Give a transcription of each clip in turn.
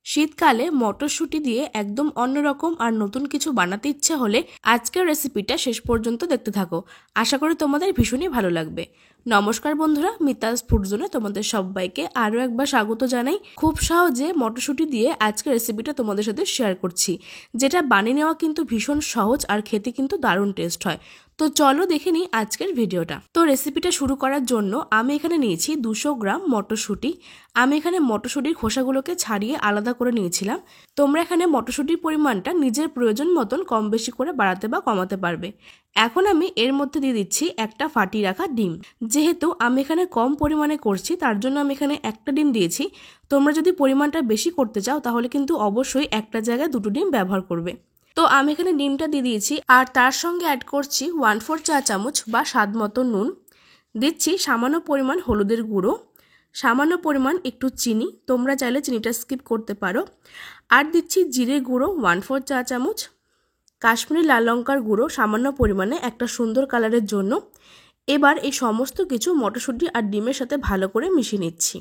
শীতকালে মটরশুঁটি দিয়ে একদম অন্যরকম আর নতুন কিছু বানাতে ইচ্ছে হলে আজকের রেসিপিটা শেষ পর্যন্ত দেখতে থাকো। আশা করি তোমাদের ভীষণই ভালো লাগবে। নমস্কার বন্ধুরা, মিতাজ ফুড জোনে তোমাদের সবাইকে আরও একবার স্বাগত জানাই। খুব সহজে মটরশুঁটি দিয়ে আজকের রেসিপিটা তোমাদের সাথে শেয়ার করছি, যেটা বানিয়ে নেওয়া কিন্তু ভীষণ সহজ আর খেতে কিন্তু দারুণ টেস্ট হয়। তো চলো দেখে নিই আজকের ভিডিওটা। তো রেসিপিটা শুরু করার জন্য আমি এখানে নিয়েছি 200 গ্রাম মটরশুঁটি। আমি এখানে মটরশুঁটির খোসাগুলোকে ছাড়িয়ে আলাদা করে নিয়েছিলাম। তোমরা এখানে মটরশুঁটির পরিমাণটা নিজের প্রয়োজন মতন কম বেশি করে বাড়াতে বা কমাতে পারবে। এখন আমি এর মধ্যে দিয়ে দিচ্ছি একটা ফাটিয়ে রাখা ডিম। যেহেতু আমি এখানে কম পরিমাণে করছি তার জন্য আমি এখানে একটা ডিম দিয়েছি। তোমরা যদি পরিমাণটা বেশি করতে চাও তাহলে কিন্তু অবশ্যই একটা জায়গায় 2টো ডিম ব্যবহার করবে। তো আমি এখানে ডিমটা দিয়ে দিয়েছি আর তার সঙ্গে অ্যাড করছি 1/4 চা চামচ বা স্বাদ মতো নুন, দিচ্ছি সামান্য পরিমাণ হলুদের গুঁড়ো, সামান্য পরিমাণ একটু চিনি, তোমরা চাইলে চিনিটা স্কিপ করতে পারো, আর দিচ্ছি জিরে গুঁড়ো 1/4 চা চামচ, কাশ্মীরি লাল লঙ্কার গুঁড়ো সামান্য পরিমাণে একটা সুন্দর কালারের জন্য। এবার এই সমস্ত কিছু মটরশুঁটি আর ডিমের সাথে ভালো করে মিশিয়ে নিচ্ছি।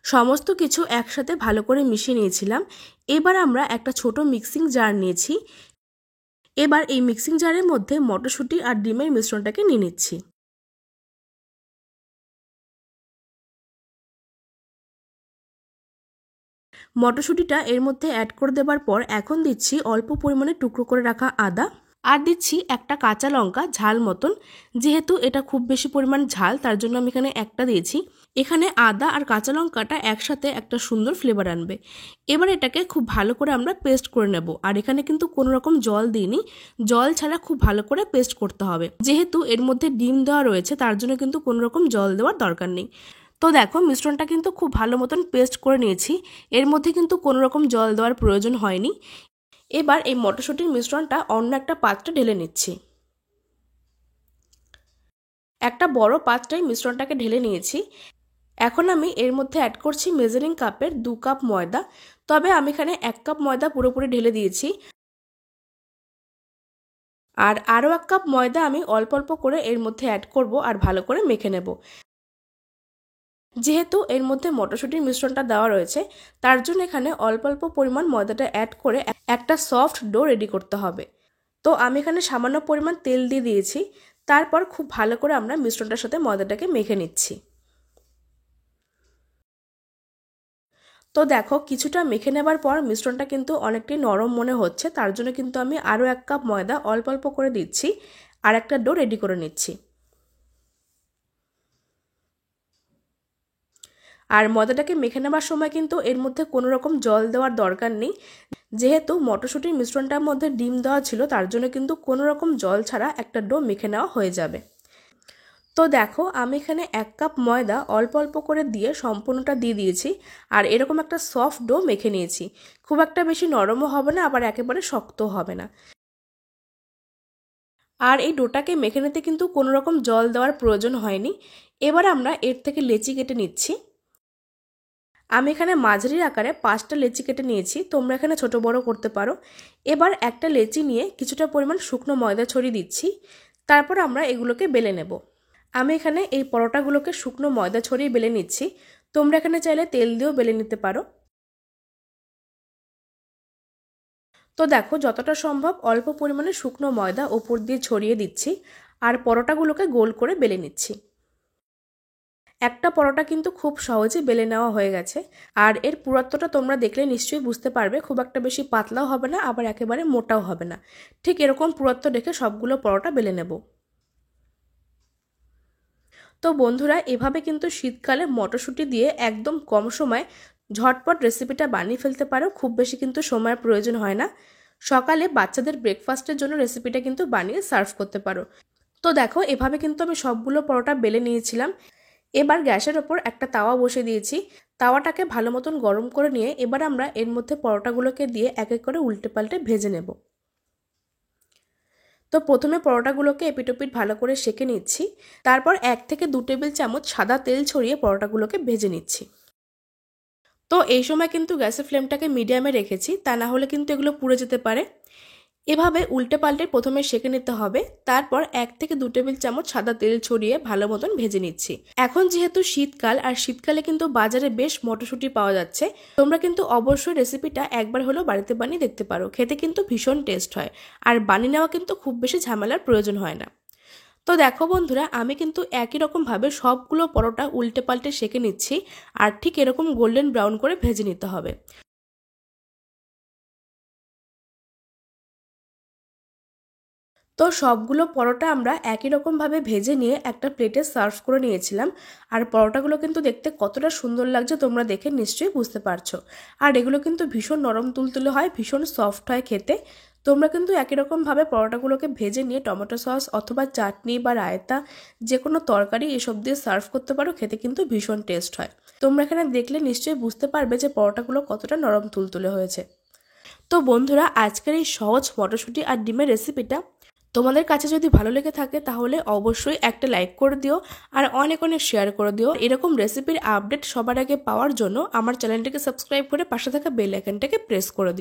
সমস্ত কিছু একসাথে ভালো করে মিশিয়ে নিয়েছিলাম। এবার আমরা একটা ছোট মিক্সিং জার নিয়েছি। এবার এই মিক্সিং জারের মধ্যে মটরশুঁটি আর ডিমের মিশ্রণটাকে নিয়ে নিচ্ছি। মটরশুঁটিটা এর মধ্যে অ্যাড করে দেবার পর এখন দিচ্ছি অল্প পরিমাণে টুকরো করে রাখা আদা, আর দিচ্ছি একটা কাঁচা লঙ্কা ঝাল মতন। যেহেতু এটা খুব বেশি পরিমাণ ঝাল তার জন্য আমি এখানে একটা দিয়েছি। এখানে আদা আর কাঁচা লঙ্কাটা একসাথে একটা সুন্দর ফ্লেভার আনবে। এবার এটাকে খুব ভালো করে আমরা পেস্ট করে নেব। আর এখানে কিন্তু কোনো রকম জল দিইনি, জল ছাড়া খুব ভালো করে পেস্ট করতে হবে। যেহেতু এর মধ্যে ডিম দেওয়া রয়েছে তার জন্য কিন্তু কোনো রকম জল দেওয়ার দরকার নেই। তো দেখো মিশ্রণটা কিন্তু খুব ভালো মতন পেস্ট করে নিয়েছি। এর মধ্যে কিন্তু কোনো রকম জল দেওয়ার প্রয়োজন হয়নি। এবার এই মটরশুঁটির মিশ্রণটা অন্য একটা পাত্রে ঢেলে নিচ্ছি। একটা বড় পাত্রে মিশ্রণটাকে ঢেলে নিয়েছি। এখন আমি এর মধ্যে অ্যাড করছি মেজারিং কাপের 2 কাপ ময়দা। তবে আমি এখানে 1 কাপ ময়দা পুরোপুরি ঢেলে দিয়েছি, আর আরও 1 কাপ ময়দা আমি অল্প অল্প করে এর মধ্যে অ্যাড করব আর ভালো করে মেখে নেব। যেহেতু এর মধ্যে মটরশুঁটির মিশ্রণটা দেওয়া রয়েছে তার জন্য এখানে অল্প অল্প পরিমাণ ময়দাটা অ্যাড করে একটা সফট ডো রেডি করতে হবে। তো আমি এখানে সামান্য পরিমাণ তেল দিয়ে দিয়েছি। তারপর খুব ভালো করে আমরা মিশ্রণটার সাথে ময়দাটাকে মেখে নিচ্ছি। তো দেখো কিছুটা মেখে নেবার পর মিশ্রণটা কিন্তু অনেকটাই নরম মনে হচ্ছে, তার জন্য কিন্তু আমি আরও 1 কাপ ময়দা অল্প অল্প করে দিচ্ছি আর একটা ডো রেডি করে নিচ্ছি। আর ময়দাটাকে মেখে নেবার সময় কিন্তু এর মধ্যে কোনো রকম জল দেওয়ার দরকার নেই। যেহেতু মটরশুঁটির মিশ্রণটার মধ্যে ডিম দেওয়া ছিল তার জন্য কিন্তু কোনো রকম জল ছাড়া একটা ডো মেখে নেওয়া হয়ে যাবে। তো দেখো আমি এখানে 1 কাপ ময়দা অল্প অল্প করে দিয়ে সম্পূর্ণটা দিয়ে দিয়েছি আর এরকম একটা সফট ডো মেখে নিয়েছি। খুব একটা বেশি নরমও হবে না আবার একেবারে শক্তও হবে না। আর এই ডোটাকে মেখে নিতে কিন্তু কোনো রকম জল দেওয়ার প্রয়োজন হয়নি। এবার আমরা এর থেকে লেচি কেটে নিচ্ছি। আমি এখানে মাঝারি আকারে 5টা লেচি কেটে নিয়েছি, তোমরা এখানে ছোট বড় করতে পারো। এবার একটা লেচি নিয়ে কিছুটা পরিমাণ শুকনো ময়দা ছড়িয়ে দিচ্ছি। তারপর আমরা এগুলোকে বেলে নেব। আমি এখানে এই পরোটাগুলোকে শুকনো ময়দা ছড়িয়ে বেলে নিচ্ছি। তোমরা এখানে চাইলে তেল দিয়েও বেলে নিতে পারো। তো দেখো যতটা সম্ভব অল্প পরিমাণে শুকনো ময়দা ওপর দিয়ে ছড়িয়ে দিচ্ছি আর পরোটাগুলোকে গোল করে বেলে নিচ্ছি। একটা পরোটা কিন্তু খুব সহজে বেলে নেওয়া হয়ে গেছে। আর এর পুরুত্বটা তোমরা দেখলে নিশ্চয়ই বুঝতে পারবে, খুব একটা বেশি পাতলাও হবে না আবার একেবারে মোটাও হবে না। ঠিক এরকম পুরুত্ব রেখে সবগুলো পরোটা বেলে নেব। তো বন্ধুরা এভাবে কিন্তু শীতকালে মটরশুঁটি দিয়ে একদম কম সময় ঝটপট রেসিপিটা বানিয়ে ফেলতে পারো। খুব বেশি কিন্তু সময়ের প্রয়োজন হয় না। সকালে বাচ্চাদের ব্রেকফাস্টের জন্য রেসিপিটা কিন্তু বানিয়ে সার্ভ করতে পারো। তো দেখো এভাবে কিন্তু আমি সবগুলো পরোটা বেলে নিয়েছিলাম। এবার গ্যাসের ওপর একটা তাওয়া বসিয়ে দিয়েছি। তাওয়াটাকে ভালো মতন গরম করে নিয়ে এবার আমরা এর মধ্যে পরোটাগুলোকে দিয়ে এক এক করে উল্টে পাল্টে ভেজে নেব। তো প্রথমে পরোটাগুলোকে এপিটোপিট ভালো করে সেঁকে নিচ্ছি। তারপর 1 থেকে 2 টেবিল চামচ সাদা তেল ছড়িয়ে পরোটাগুলোকে ভেজে নিচ্ছি। তো এই সময় কিন্তু গ্যাসের ফ্লেমটাকে মিডিয়ামে রেখেছি, তা না হলে কিন্তু এগুলো পুড়ে যেতে পারে। এভাবে উল্টে পাল্টে প্রথমে সেঁকে নিতে হবে, তারপর 1 থেকে 2 টেবিল চামচ সাদা তেল ছড়িয়ে ভালো মতন ভেজে নিচ্ছি। এখন যেহেতু শীতকাল, আর শীতকালে কিন্তু বাজারে বেশ মটরশুঁটি পাওয়া যাচ্ছে, তোমরা কিন্তু অবশ্যই রেসিপিটা একবার হলেও বাড়িতে বানিয়ে দেখতে পারো। খেতে কিন্তু ভীষণ টেস্ট হয়, আর বানিয়ে নেওয়া কিন্তু খুব বেশি ঝামেলার প্রয়োজন হয় না। তো দেখো বন্ধুরা, আমি কিন্তু একই রকমভাবে সবগুলো পরোটা উল্টে পাল্টে সেঁকে নিচ্ছি, আর ঠিক এরকম গোল্ডেন ব্রাউন করে ভেজে নিতে হবে। তো সবগুলো পরোটা আমরা একই রকমভাবে ভেজে নিয়ে একটা প্লেটে সার্ভ করে নিয়েছিলাম। আর পরোটাগুলো কিন্তু দেখতে কতটা সুন্দর লাগছে তোমরা দেখে নিশ্চয়ই বুঝতে পারছো। আর এগুলো কিন্তু ভীষণ নরম তুলতুলে হয়, ভীষণ সফট হয় খেতে। তোমরা কিন্তু একই রকমভাবে পরোটাগুলোকে ভেজে নিয়ে টমেটো সস অথবা চাটনি বা রায়তা, যে কোনো তরকারি এসব দিয়ে সার্ভ করতে পারো, খেতে কিন্তু ভীষণ টেস্ট হয়। তোমরা এখানে দেখলে নিশ্চয়ই বুঝতে পারবে যে পরোটাগুলো কতটা নরম তুলতুলে হয়েছে। তো বন্ধুরা, আজকের এই সহজ মটরশুঁটি আর ডিমের রেসিপিটা তোমাদের কাছে যদি ভালো লেগে থাকে তাহলে অবশ্যই একটা লাইক করে দিও, আর অনেক অনেক শেয়ার করে দিও। এরকম রেসিপির আপডেট সবার আগে পাওয়ার জন্য আমার চ্যানেলটাকে সাবস্ক্রাইব করে পাশে থাকা বেল আইকনটাকে প্রেস করে দিও।